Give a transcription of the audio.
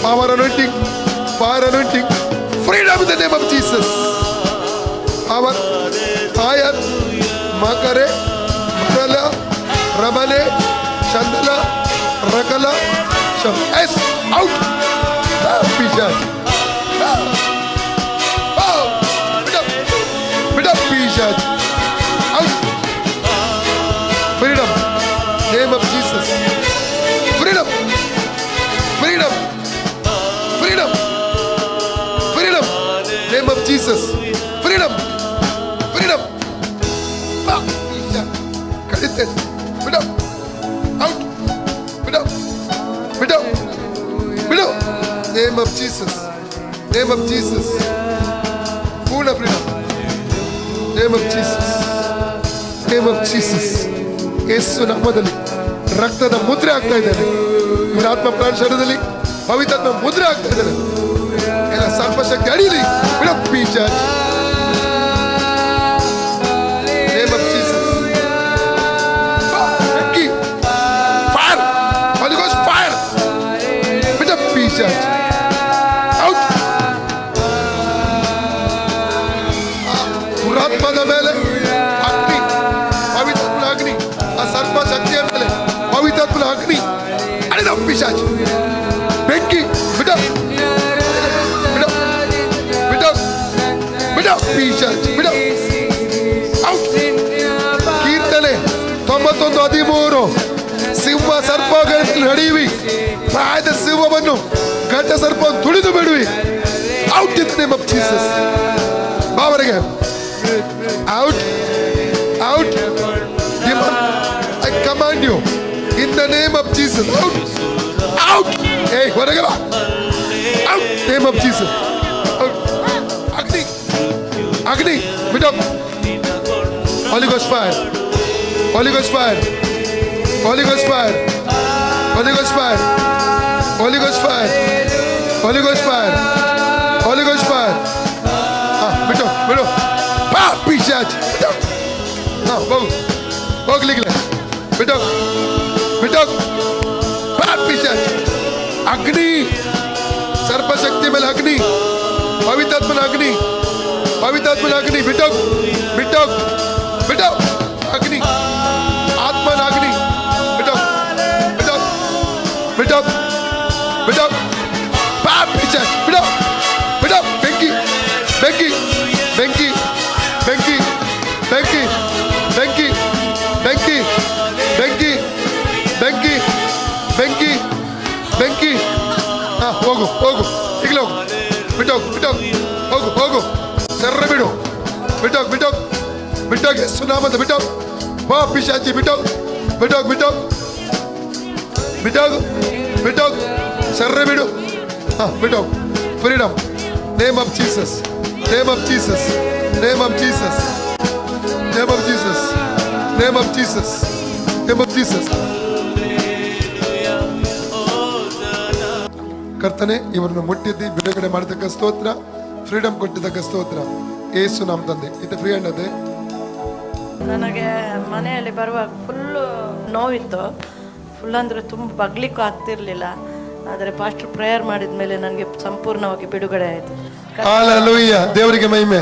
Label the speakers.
Speaker 1: Power anointing, fire anointing, freedom in the name of Jesus. Power, fire, Makare, Marala, Ramale, Chandala, Rakala, S, out. Pijat. Pijat, Pijat, out. Freedom, name of Jesus. Freedom, freedom, freedom, freedom, name of Jesus. Freedom, freedom. Freedom, out, freedom, freedom, freedom. Name of Jesus, name of Jesus. Pura freedom. Name of Jesus, name of Jesus. ಯೇಸು ನಾಮದಲ್ಲಿ ರಕ್ತದ ಮುದ್ರೆ ಆಗ್ತಾ ಇದ್ದಾನೆ. ಇವರ ಆತ್ಮ ಪ್ರಾಣ ಶರೀರದಲ್ಲಿ ಪವಿತ್ರಾತ್ಮ ಮುದ್ರೆ ಆಗ್ತಾ ಇದ್ದಾನೆ. ಎಲ್ಲ ಸರ್ಪಶಕ್ತಿ ಅಡಿಲಿ ಬೀಜ. Name of Jesus. Fire, Holy Ghost fire. With a beach out. ಪುರಾತ್ಮದ ಮೇಲೆ ಅಗ್ನಿ, ಪವಿತ್ರಾತ್ಮನ ಅಗ್ನಿ, ಆ ಸರ್ಪ ಶಕ್ತಿಯ ಮೇಲೆ ಪವಿತ್ರಾತ್ಮನ ಅಗ್ನಿ ಅಡಿದ ಪಿಶಾಚ್ ಬೆಂಕಿ ಬಿಡ ಬಿಡ ಬಿಡ ಬಿಡ ಪಿಶಾಚ್ ಬಿಡ ಔಟ್. ಕೀರ್ತನೆ 91:13 ಸಿಂಹ ಸರ್ಪಗಳನ್ನು ನಡೆಯುವಿ, ಪ್ರಾಯದ ಸಿಂಹವನ್ನು ಘಟ ಸರ್ಪವನ್ನು ತುಳಿದು ಬಿಡುವಿ. Out in the name of Jesus. ಬಾವರಿಗೆ out out. I command you in the name of Jesus. Out, out. Hey, ಹೊರಗೆ ಬಾ. Out, name of Jesus. Out. Agni, Agni, ಬಿಡು. Holy Ghost fire, Holy Ghost fire, Holy Ghost fire, Holy Ghost fire, Holy Ghost fire, Holy Ghost fire, Holy Ghost fire. ಬಿಡು ಬಿಡು. ಬಾ ಪಿಶಾಚ್. ಹೋಗು ಹೋಗ್ಲಿಕ್ಕೆ ಬಿಟ್ಟು ಬಿಟ್ಟು. ಪಿಶಾಚ್ ಅಗ್ನಿ, ಸರ್ಪಶಕ್ತಿ ಮೇಲೆ ಅಗ್ನಿ, ಪವಿತ್ರಾತ್ಮನ ಅಗ್ನಿ, ಪವಿತ್ರಾತ್ಮನ ಅಗ್ನಿ. ಬಿಟ್ಟು ಬಿಟ್ಟು ಬಿಟ್ಟು. ಅಗ್ನಿ, ಆತ್ಮನ ಅಗ್ನಿ. ಬಿಟ್ಟು ಬಿಟ್ಟು ಬಿಟ್ಟು ಬಿಟ್ಟು. ಪಿಶಾಚ್ ಬಿಡು ಬಿಡು. ಬೆಂಕಿ ಬೆಂಕಿ ಬೆಂಕಿ ಬೆಂಕಿ ಬೆಂಕಿ ಬೆಂಕಿ ಬೆಂಕಿ ಬೆಂಕಿ ಬೆಂಕಿ ಬೆಂಕಿ ಬೆಂಕಿ. ಹೋಗು ಹೋಗು ಈಗಲೇ ಹೋಗು. ಬಿಟ್ಟೋಗು ಬಿಟ್ಟೋಗು. ಹೋಗು ಹೋಗು. ಸರ್ರ ಬಿಡು. ಬಿಟ್ಟೋಗು ಬಿಟ್ಟೋಗು ಬಿಟ್ಟೋಗಿ ಸುನಾಮದ ಬಿಟ್ಟೋಗು. ಬಾ ಪಿಶಾಚಿ ಬಿಟ್ಟೋಗು ಬಿಟ್ಟೋಗು ಬಿಟ್ಟೋಗು ಬಿಟ್ಟೋಗು ಬಿಟ್ಟೋಗು. ಸರ್ರ ಬಿಡು. ಬಿಟ್ಟೋಗು. Freedom. Name of Jesus, name of Jesus, name of Jesus, name of Jesus, name of Jesus, name of Jesus. ಕರ್ತನೆ, ಇವರನ್ನು ಮುಟ್ಟಿದ್ದಿ, ಬಿಡುಗಡೆ ಮಾಡಿದಕ್ಕ ಸ್ತೋತ್ರ, ಫ್ರೀಡಮ್ ಕೊಟ್ಟಿದ್ದಕ್ಕ ಸ್ತೋತ್ರ. ಏಸು ನಮ್ಮ ತಂದೆ. ಇದು ಫ್ರೀ ಅನ್ನೋದೇ.
Speaker 2: ನನಗೆ ಮನೆಯಲ್ಲಿ ಬರುವಾಗ ಫುಲ್ಲು ನೋವಿತ್ತು. ಫುಲ್ ಅಂದರೆ ತುಂಬ ಬಗ್ಲಿಕ್ಕೂ ಆಗ್ತಿರ್ಲಿಲ್ಲ. ಆದರೆ ಪಾಸ್ಟರ್ ಪ್ರೇಯರ್ ಮಾಡಿದ ಮೇಲೆ ನನಗೆ ಸಂಪೂರ್ಣವಾಗಿ ಬಿಡುಗಡೆ ಆಯಿತು.
Speaker 1: ಹಲ್ಲೆಲೂಯಾ. ದೇವರಿಗೆ ಮಹಿಮೆ.